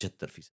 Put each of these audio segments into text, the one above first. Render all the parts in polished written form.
75%।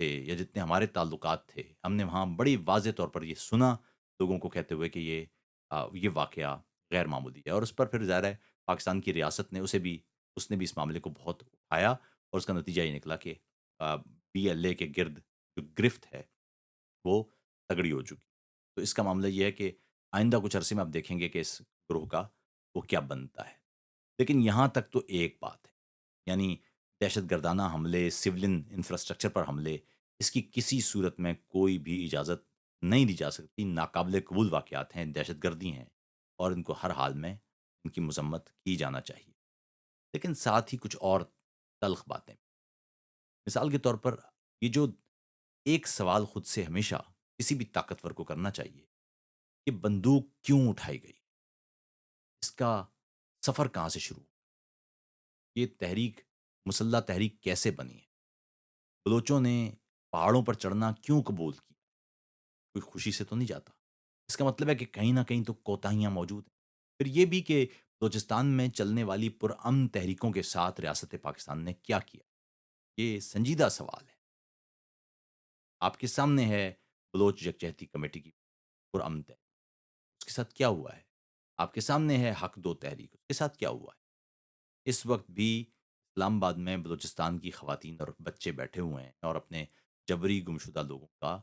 تھے یا جتنے ہمارے تعلقات تھے، ہم نے وہاں بڑی واضح طور پر یہ سنا لوگوں کو کہتے ہوئے کہ یہ واقعہ غیر معمولی ہے، اور اس پر پھر ظاہر ہے پاکستان کی ریاست نے اس نے بھی اس معاملے کو بہت اٹھایا، اور اس کا نتیجہ یہ نکلا کہ پی ایل اے کے گرد جو گرفت ہے وہ تگڑی ہو چکی۔ تو اس کا معاملہ یہ ہے کہ آئندہ کچھ عرصے میں آپ دیکھیں گے کہ اس گروہ کا وہ کیا بنتا ہے۔ لیکن یہاں تک تو ایک بات ہے، یعنی دہشت گردانہ حملے، سولین انفراسٹرکچر پر حملے، اس کی کسی صورت میں کوئی بھی اجازت نہیں دی جا سکتی، ناقابل قبول واقعات ہیں، دہشت گردی ہیں، اور ان کو ہر حال میں ان کی مذمت کی جانا چاہیے۔ لیکن ساتھ ہی کچھ اور تلخ باتیں، مثال کے طور پر یہ جو ایک سوال خود سے ہمیشہ کسی بھی طاقتور کو کرنا چاہیے کہ بندوق کیوں اٹھائی گئی، اس کا سفر کہاں سے شروع، یہ تحریک مسلح تحریک کیسے بنی ہے، بلوچوں نے پہاڑوں پر چڑھنا کیوں قبول کیا، کوئی خوشی سے تو نہیں جاتا، اس کا مطلب ہے کہ کہیں نہ کہیں تو کوتاہیاں موجود ہیں۔ پھر یہ بھی کہ بلوچستان میں چلنے والی پرامن تحریکوں کے ساتھ ریاست پاکستان نے کیا کیا، یہ سنجیدہ سوال ہے۔ آپ کے سامنے ہے بلوچ یکجہتی کمیٹی کی پرامن تحریک، اس کے ساتھ کیا ہوا ہے؟ آپ کے سامنے ہے حق دو تحریک، اس کے ساتھ کیا ہوا ہے؟ اس وقت بھی اسلام آباد میں بلوچستان کی خواتین اور بچے بیٹھے ہوئے ہیں اور اپنے جبری گمشدہ لوگوں کا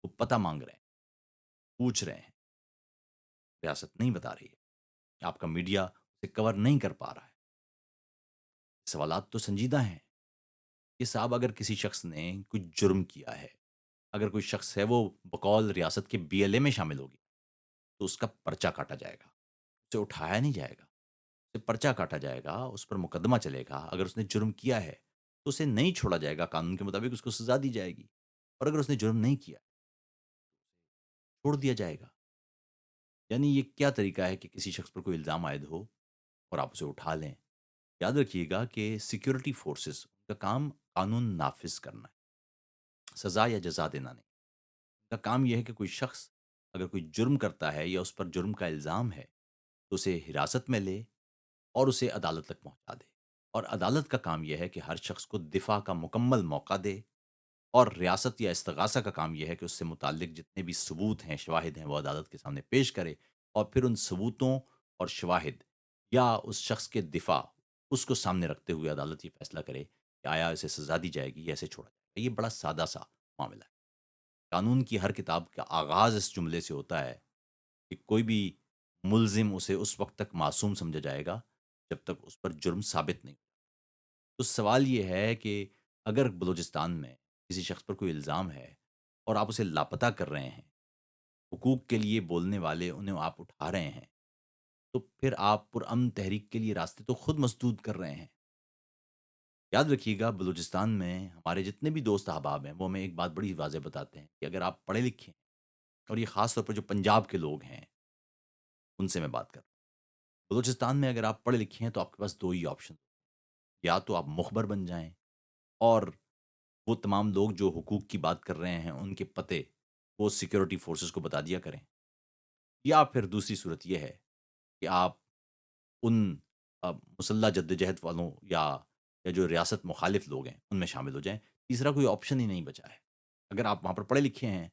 وہ پتہ مانگ رہے ہیں، پوچھ رہے ہیں، ریاست نہیں بتا رہی ہے، آپ کا میڈیا اسے کور نہیں کر پا رہا ہے۔ سوالات تو سنجیدہ ہیں کہ صاحب اگر کسی شخص نے کوئی جرم کیا ہے، اگر کوئی شخص ہے وہ بقول ریاست کے بی ایل اے میں شامل ہو گیا، تو اس کا پرچہ کاٹا جائے گا، اسے اٹھایا نہیں جائے گا، اسے پرچہ کاٹا جائے گا، اس پر مقدمہ چلے گا، اگر اس نے جرم کیا ہے تو اسے نہیں چھوڑا جائے گا، قانون کے مطابق اس کو سزا دی جائے گی، اور اگر اس نے جرم نہیں کیا چھوڑ دیا جائے گا۔ یعنی یہ کیا طریقہ ہے کہ کسی شخص پر کوئی الزام عائد ہو اور آپ اسے اٹھا لیں؟ یاد رکھیے گا کہ سیکیورٹی فورسز کا کام قانون نافذ کرنا ہے، سزا یا جزا دینا نہیں۔ ان کا کام یہ ہے کہ کوئی شخص اگر کوئی جرم کرتا ہے یا اس پر جرم کا الزام ہے تو اسے حراست میں لے اور اسے عدالت تک پہنچا دے، اور عدالت کا کام یہ ہے کہ ہر شخص کو دفاع کا مکمل موقع دے، اور ریاست یا استغاثہ کا کام یہ ہے کہ اس سے متعلق جتنے بھی ثبوت ہیں، شواہد ہیں، وہ عدالت کے سامنے پیش کرے، اور پھر ان ثبوتوں اور شواہد یا اس شخص کے دفاع اس کو سامنے رکھتے ہوئے عدالت یہ فیصلہ کرے کہ آیا اسے سزا دی جائے گی یا اسے چھوڑا جائے گا۔ یہ بڑا سادہ سا معاملہ ہے۔ قانون کی ہر کتاب کا آغاز اس جملے سے ہوتا ہے کہ کوئی بھی ملزم اسے اس وقت تک معصوم سمجھا جائے گا جب تک اس پر جرم ثابت نہیں۔ تو سوال یہ ہے کہ اگر بلوچستان میں کسی شخص پر کوئی الزام ہے اور آپ اسے لاپتہ کر رہے ہیں، حقوق کے لیے بولنے والے انہیں آپ اٹھا رہے ہیں، تو پھر آپ پرامن تحریک کے لیے راستے تو خود مسدود کر رہے ہیں۔ یاد رکھیے گا بلوچستان میں ہمارے جتنے بھی دوست احباب ہیں وہ ہمیں ایک بات بڑی واضح بتاتے ہیں کہ اگر آپ پڑھے لکھے ہیں، اور یہ خاص طور پر جو پنجاب کے لوگ ہیں ان سے میں بات کر رہا ہوں، بلوچستان میں اگر آپ پڑھے لکھے ہیں تو آپ کے پاس دو ہی آپشن، یا تو آپ مخبر بن جائیں اور وہ تمام لوگ جو حقوق کی بات کر رہے ہیں ان کے پتے وہ سیکیورٹی فورسز کو بتا دیا کریں، یا پھر دوسری صورت یہ ہے کہ آپ ان مسلح جدوجہد والوں یا جو ریاست مخالف لوگ ہیں ان میں شامل ہو جائیں۔ تیسرا کوئی آپشن ہی نہیں بچا ہے۔ اگر آپ وہاں پر پڑھے لکھے ہیں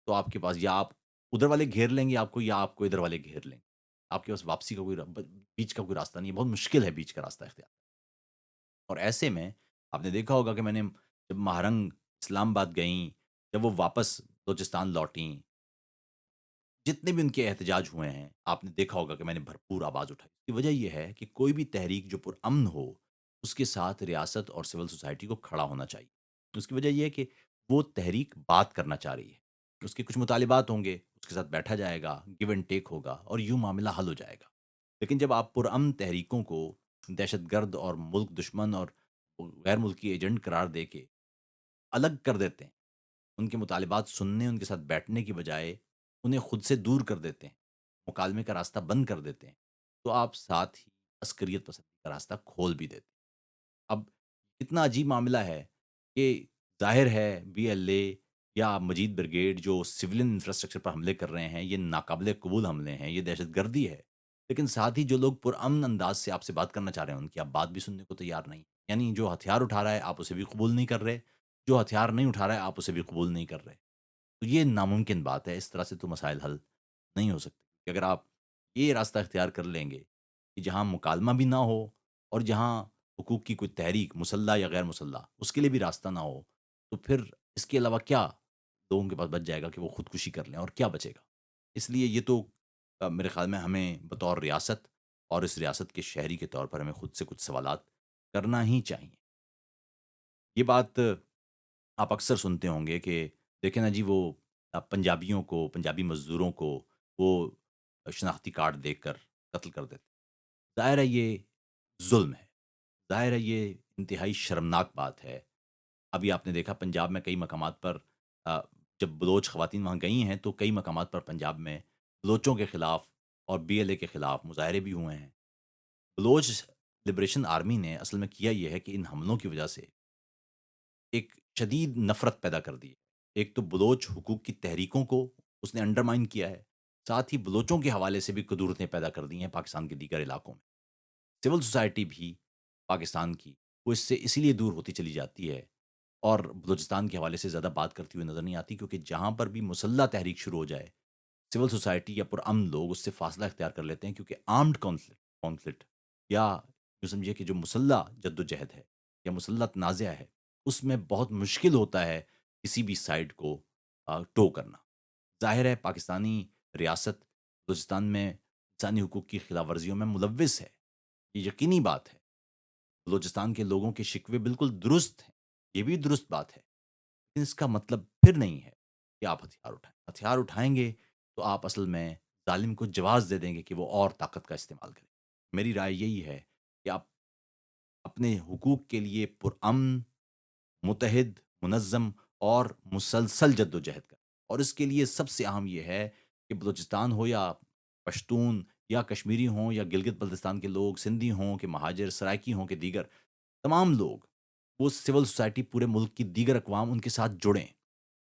تو آپ کے پاس یا آپ ادھر والے گھیر لیں گے آپ کو، یا آپ کو ادھر والے گھیر لیں گے، آپ کے پاس واپسی کا بیچ کا کوئی راستہ نہیں ہے، بہت مشکل ہے بیچ کا راستہ اختیار۔ اور ایسے میں آپ نے دیکھا ہوگا کہ میں نے جب مہرنگ اسلام آباد گئیں، جب وہ واپس بلوچستان لوٹیں، جتنے بھی ان کے احتجاج ہوئے ہیں آپ نے دیکھا ہوگا کہ میں نے بھرپور آواز اٹھائی۔ اس کی وجہ یہ ہے کہ کوئی بھی تحریک جو پرامن ہو اس کے ساتھ ریاست اور سول سوسائٹی کو کھڑا ہونا چاہیے۔ اس کی وجہ یہ ہے کہ وہ تحریک بات کرنا چاہ رہی ہے، اس کے کچھ مطالبات ہوں گے، اس کے ساتھ بیٹھا جائے گا، گیو اینڈ ٹیک ہوگا اور یوں معاملہ حل ہو جائے گا۔ لیکن جب آپ پرامن تحریکوں کو دہشت گرد اور ملک دشمن اور غیر ملکی ایجنٹ قرار دے کے الگ کر دیتے ہیں، ان کے مطالبات سننے، ان کے ساتھ بیٹھنے کی بجائے انہیں خود سے دور کر دیتے ہیں، مکالمے کا راستہ بند کر دیتے ہیں، تو آپ ساتھ ہی عسکریت پسندی کا راستہ کھول بھی دیتے ہیں۔ اب اتنا عجیب معاملہ ہے کہ ظاہر ہے بی ایل اے یا مجید بریگیڈ جو سولین انفراسٹرکچر پر حملے کر رہے ہیں یہ ناقابل قبول حملے ہیں، یہ دہشت گردی ہے، لیکن ساتھ ہی جو لوگ پرامن انداز سے آپ سے بات کرنا چاہ رہے ہیں ان کی آپ بات بھی سننے کو تیار نہیں، یعنی جو ہتھیار اٹھا رہا ہے آپ اسے بھی قبول نہیں کر رہے، جو ہتھیار نہیں اٹھا رہا ہے آپ اسے بھی قبول نہیں کر رہے، تو یہ ناممکن بات ہے، اس طرح سے تو مسائل حل نہیں ہو سکتے کہ اگر آپ یہ راستہ اختیار کر لیں گے کہ جہاں مکالمہ بھی نہ ہو اور جہاں حقوق کی کوئی تحریک مسلح یا غیر مسلح اس کے لیے بھی راستہ نہ ہو، تو پھر اس کے علاوہ کیا لوگوں کے پاس بچ جائے گا کہ وہ خودکشی کر لیں، اور کیا بچے گا؟ اس لیے یہ تو میرے خیال میں ہمیں بطور ریاست اور اس ریاست کے شہری کے طور پر ہمیں خود سے کچھ سوالات کرنا ہی چاہیے۔ یہ بات آپ اکثر سنتے ہوں گے کہ دیکھیں نا جی وہ پنجابیوں کو، پنجابی مزدوروں کو وہ شناختی کارڈ دے کر قتل کر دیتے۔ ظاہر ہے یہ ظلم ہے، ظاہر ہے یہ انتہائی شرمناک بات ہے۔ ابھی آپ نے دیکھا پنجاب میں کئی مقامات پر آ، جب بلوچ خواتین وہاں گئی ہیں تو کئی مقامات پر پنجاب میں بلوچوں کے خلاف اور بی ایل اے کے خلاف مظاہرے بھی ہوئے ہیں۔ بلوچ لبریشن آرمی نے اصل میں کیا یہ ہے کہ ان حملوں کی وجہ سے ایک شدید نفرت پیدا کر دی ہے۔ ایک تو بلوچ حقوق کی تحریکوں کو اس نے انڈرمائن کیا ہے، ساتھ ہی بلوچوں کے حوالے سے بھی قدورتیں پیدا کر دی ہیں پاکستان کے دیگر علاقوں میں۔ سول سوسائٹی بھی پاکستان کی وہ اس سے اسی لیے دور ہوتی چلی جاتی ہے اور بلوچستان کے حوالے سے زیادہ بات کرتی ہوئی نظر نہیں آتی، کیونکہ جہاں پر بھی مسلح تحریک شروع ہو جائے سول سوسائٹی یا پرامن لوگ اس سے فاصلہ اختیار کر لیتے ہیں، کیونکہ آرمڈ کانفلکٹ یا جو سمجھیے کہ جو مسلح جدوجہد ہے یا مسلح تنازع ہے، اس میں بہت مشکل ہوتا ہے کسی بھی سائڈ کو ٹو کرنا۔ ظاہر ہے پاکستانی ریاست بلوچستان میں انسانی حقوق کی خلاف ورزیوں میں ملوث ہے، یہ یقینی بات ہے۔ بلوچستان کے لوگوں کے شکوے بالکل درست ہیں، یہ بھی درست بات ہے، لیکن اس کا مطلب پھر نہیں ہے کہ آپ ہتھیار اٹھائیں۔ ہتھیار اٹھائیں گے تو آپ اصل میں ظالم کو جواز دے دیں گے کہ وہ اور طاقت کا استعمال کرے۔ میری رائے یہی ہے کہ آپ اپنے حقوق کے لیے پرامن، متحد، منظم اور مسلسل جدوجہد کریں، اور اس کے لیے سب سے اہم یہ ہے کہ بلوچستان ہو یا پشتون یا کشمیری ہوں یا گلگت بلتستان کے لوگ، سندھی ہوں کہ مہاجر سرائکی ہوں کہ دیگر تمام لوگ، وہ سول سوسائٹی پورے ملک کی دیگر اقوام ان کے ساتھ جڑیں،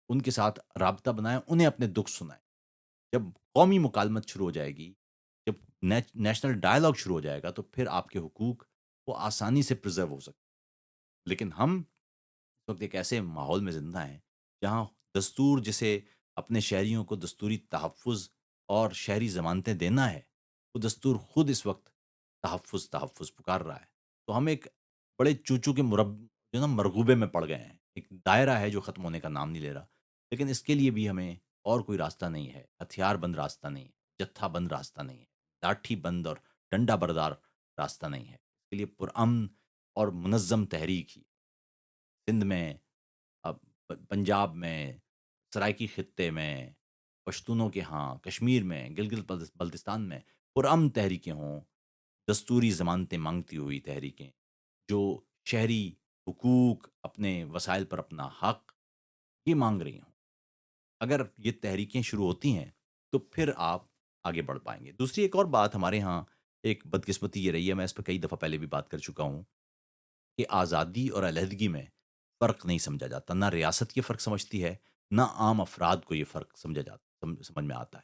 ان کے ساتھ رابطہ بنائیں، انہیں اپنے دکھ سنائیں۔ جب قومی مکالمت شروع ہو جائے گی، جب نیشنل ڈائلاگ شروع ہو جائے گا، تو پھر آپ کے حقوق وہ آسانی سے پرزرو ہو سکتے ہیں۔ لیکن ہم اس وقت ایک ایسے ماحول میں زندہ ہیں جہاں دستور جسے اپنے شہریوں کو دستوری تحفظ اور شہری ضمانتیں دینا ہے، وہ دستور خود اس وقت تحفظ تحفظ پکار رہا ہے۔ تو ہم ایک بڑے چوچو کے جو نا مرغوبے میں پڑ گئے ہیں، ایک دائرہ ہے جو ختم ہونے کا نام نہیں لے رہا، لیکن اس کے لیے بھی ہمیں اور کوئی راستہ نہیں ہے، ہتھیار بند راستہ نہیں ہے، جتھا بند راستہ نہیں ہے، لاٹھی بند اور ڈنڈا بردار راستہ نہیں ہے۔ اس کے لیے پرامن اور منظم تحریک ہی سندھ میں، اب پنجاب میں، سرائکی خطے میں، پشتونوں کے ہاں، کشمیر میں، گلگت بلتستان میں پرامن تحریکیں ہوں، دستوری ضمانتیں مانگتی ہوئی تحریکیں، جو شہری حقوق، اپنے وسائل پر اپنا حق یہ مانگ رہی ہوں۔ اگر یہ تحریکیں شروع ہوتی ہیں تو پھر آپ آگے بڑھ پائیں گے۔ دوسری ایک اور بات ہمارے ہاں ایک بدقسمتی یہ رہی ہے، میں اس پہ کئی دفعہ پہلے بھی بات کر چکا ہوں کہ آزادی اور علیحدگی میں فرق نہیں سمجھا جاتا، نہ ریاست یہ فرق سمجھتی ہے، نہ عام افراد کو یہ فرق سمجھ میں آتا ہے۔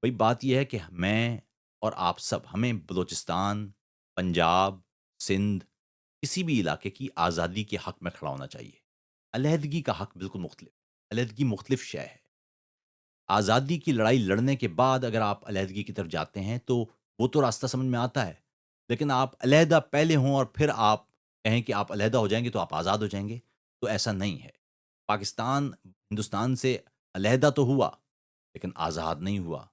بھئی بات یہ ہے کہ میں اور آپ سب ہمیں بلوچستان، پنجاب، سندھ کسی بھی علاقے کی آزادی کے حق میں کھڑا ہونا چاہیے۔ علیحدگی کا حق بالکل مختلف ہے، علیحدگی مختلف شے ہے۔ آزادی کی لڑائی لڑنے کے بعد اگر آپ علیحدگی کی طرف جاتے ہیں تو وہ تو راستہ سمجھ میں آتا ہے، لیکن آپ علیحدہ پہلے ہوں اور پھر آپ کہیں کہ آپ علیحدہ ہو جائیں گے تو آپ آزاد ہو جائیں گے، تو ایسا نہیں ہے۔ پاکستان ہندوستان سے علیحدہ تو ہوا لیکن آزاد نہیں ہوا۔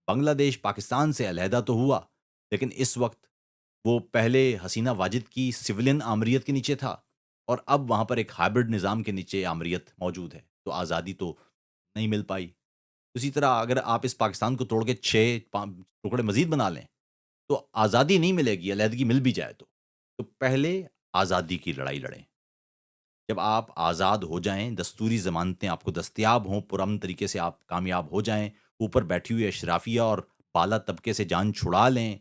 بنگلہ دیش پاکستان سے علیحدہ تو ہوا لیکن اس وقت وہ پہلے حسینہ واجد کی سویلین آمریت کے نیچے تھا اور اب وہاں پر ایک ہائبرڈ نظام کے نیچے آمریت موجود ہے، تو آزادی تو نہیں مل پائی۔ اسی طرح اگر آپ اس پاکستان کو توڑ کے 6 ٹکڑے مزید بنا لیں تو آزادی نہیں ملے گی، علیحدگی مل بھی جائے تو پہلے آزادی کی لڑائی لڑیں۔ جب آپ آزاد ہو جائیں، دستوری ضمانتیں آپ کو دستیاب ہوں، پرامن طریقے سے آپ کامیاب ہو جائیں، اوپر بیٹھی ہوئی اشرافیہ اور بالا طبقے سے جان چھڑا لیں،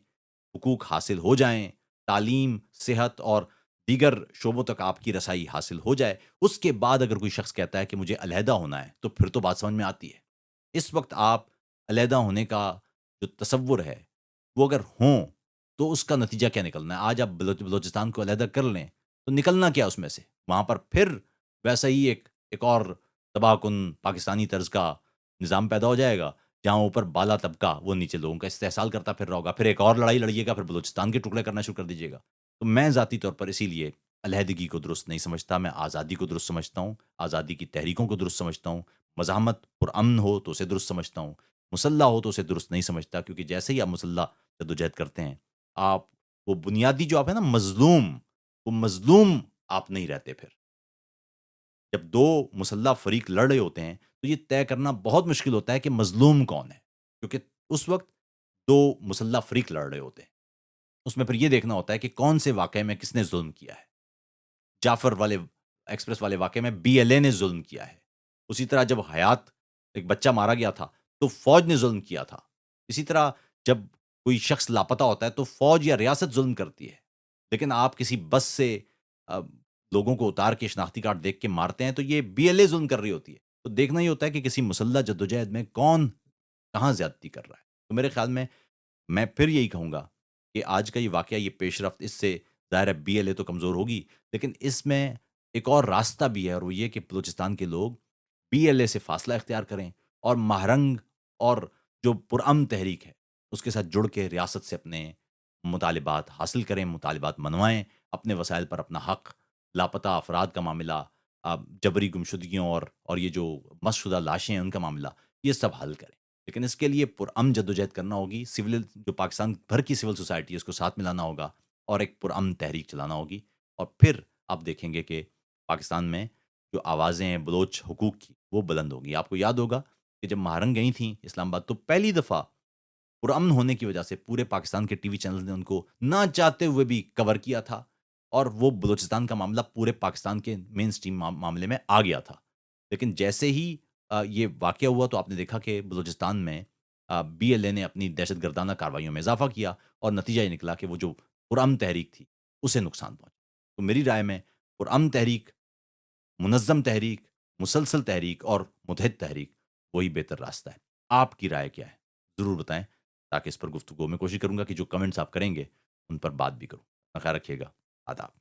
حقوق حاصل ہو جائیں، تعلیم، صحت اور دیگر شعبوں تک آپ کی رسائی حاصل ہو جائے، اس کے بعد اگر کوئی شخص کہتا ہے کہ مجھے علیحدہ ہونا ہے تو پھر تو بات سمجھ میں آتی ہے۔ اس وقت آپ علیحدہ ہونے کا جو تصور ہے وہ اگر ہوں تو اس کا نتیجہ کیا نکلنا ہے؟ آج آپ بلوچستان کو علیحدہ کر لیں تو نکلنا کیا اس میں سے؟ وہاں پر پھر ویسا ہی ایک اور تباہ کن پاکستانی طرز کا نظام پیدا ہو جائے گا، جہاں اوپر بالا طبقہ وہ نیچے لوگوں کا استحصال کرتا پھر رہا ہوگا، پھر ایک اور لڑائی لڑیے گا، پھر بلوچستان کے ٹکڑے کرنا شروع کر دیجیے گا۔ تو میں ذاتی طور پر اسی لیے علیحدگی کو درست نہیں سمجھتا، میں آزادی کو درست سمجھتا ہوں، آزادی کی تحریکوں کو درست سمجھتا ہوں، مزاحمت پرامن ہو تو اسے درست سمجھتا ہوں، مسلح ہو تو اسے درست نہیں سمجھتا، کیونکہ جیسے ہی آپ مسلح جدوجہد کرتے ہیں، آپ وہ بنیادی جو آپ ہیں نا مظلوم، وہ مظلوم آپ نہیں رہتے پھر۔ جب دو مسلح فریق لڑ رہے ہوتے ہیں تو یہ طے کرنا بہت مشکل ہوتا ہے کہ مظلوم کون ہے، کیونکہ اس وقت دو مسلح فریق لڑ رہے ہوتے ہیں، اس میں پھر یہ دیکھنا ہوتا ہے کہ کون سے واقعے میں کس نے ظلم کیا ہے۔ جعفر والے ایکسپریس والے واقعے میں بی ایل اے نے ظلم کیا ہے، اسی طرح جب حیات ایک بچہ مارا گیا تھا تو فوج نے ظلم کیا تھا، اسی طرح جب کوئی شخص لاپتہ ہوتا ہے تو فوج یا ریاست ظلم کرتی ہے، لیکن آپ کسی بس سے آ، لوگوں کو اتار کے شناختی کارڈ دیکھ کے مارتے ہیں تو یہ بی ایل اے ظلم کر رہی ہوتی ہے۔ تو دیکھنا ہی ہوتا ہے کہ کسی مسلح جدوجہد میں کون کہاں زیادتی کر رہا ہے۔ تو میرے خیال میں پھر یہی کہوں گا کہ آج کا یہ واقعہ، یہ پیش رفت، اس سے ظاہر ہے بی ایل اے تو کمزور ہوگی، لیکن اس میں ایک اور راستہ بھی ہے، اور وہ یہ کہ بلوچستان کے لوگ بی ایل اے سے فاصلہ اختیار کریں اور مہرنگ اور جو پرامن تحریک ہے اس کے ساتھ جڑ کے ریاست سے اپنے مطالبات حاصل کریں، مطالبات منوائیں، اپنے وسائل پر اپنا حق، لاپتہ افراد کا معاملہ، جبری گمشدگیوں اور یہ جو مست شدہ لاشیں ہیں ان کا معاملہ، یہ سب حل کریں۔ لیکن اس کے لیے پرامن جدوجہد کرنا ہوگی، سول جو پاکستان بھر کی سول سوسائٹی ہے اس کو ساتھ ملانا ہوگا اور ایک پرامن تحریک چلانا ہوگی، اور پھر آپ دیکھیں گے کہ پاکستان میں جو آوازیں ہیں بلوچ حقوق کی وہ بلند ہوگی۔ آپ کو یاد ہوگا کہ جب مہرنگ گئی تھیں اسلام آباد تو پہلی دفعہ پرامن ہونے کی وجہ سے پورے پاکستان کے ٹی وی چینلز نے ان کو نہ چاہتے ہوئے بھی کور کیا تھا، اور وہ بلوچستان کا معاملہ پورے پاکستان کے مین سٹریم معاملے میں آ گیا تھا۔ لیکن جیسے ہی یہ واقعہ ہوا تو آپ نے دیکھا کہ بلوچستان میں بی ایل اے نے اپنی دہشت گردانہ کارروائیوں میں اضافہ کیا، اور نتیجہ یہ نکلا کہ وہ جو پرامن تحریک تھی اسے نقصان پہنچا۔ تو میری رائے میں پرامن تحریک، منظم تحریک، مسلسل تحریک اور متحد تحریک وہی بہتر راستہ ہے۔ آپ کی رائے کیا ہے؟ ضرور بتائیں، تاکہ اس پر گفتگو میں کوشش کروں گا کہ جو کمنٹس آپ کریں گے ان پر بات بھی کروں۔ اپنا خیال رکھیے گا۔ آداب۔